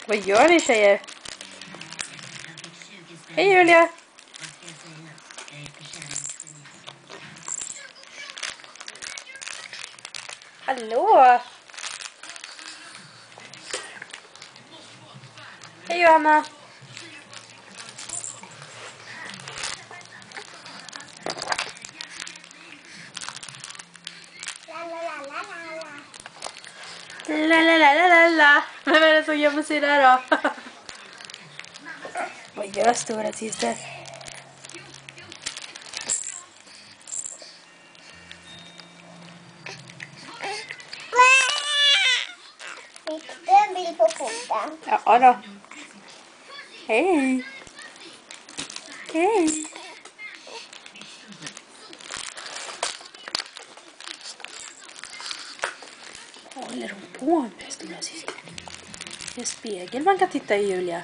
Vad gör ni tjejer? Hej Julia! Hallå! Hej Johanna! La. Vem är det som gömmer sig där då? Vad gör stora syster? Fick du en bild på foten? Ja då. Hej. Hej. Vad håller hon på med, stora syster? Det är en spegel man kan titta i, Julia.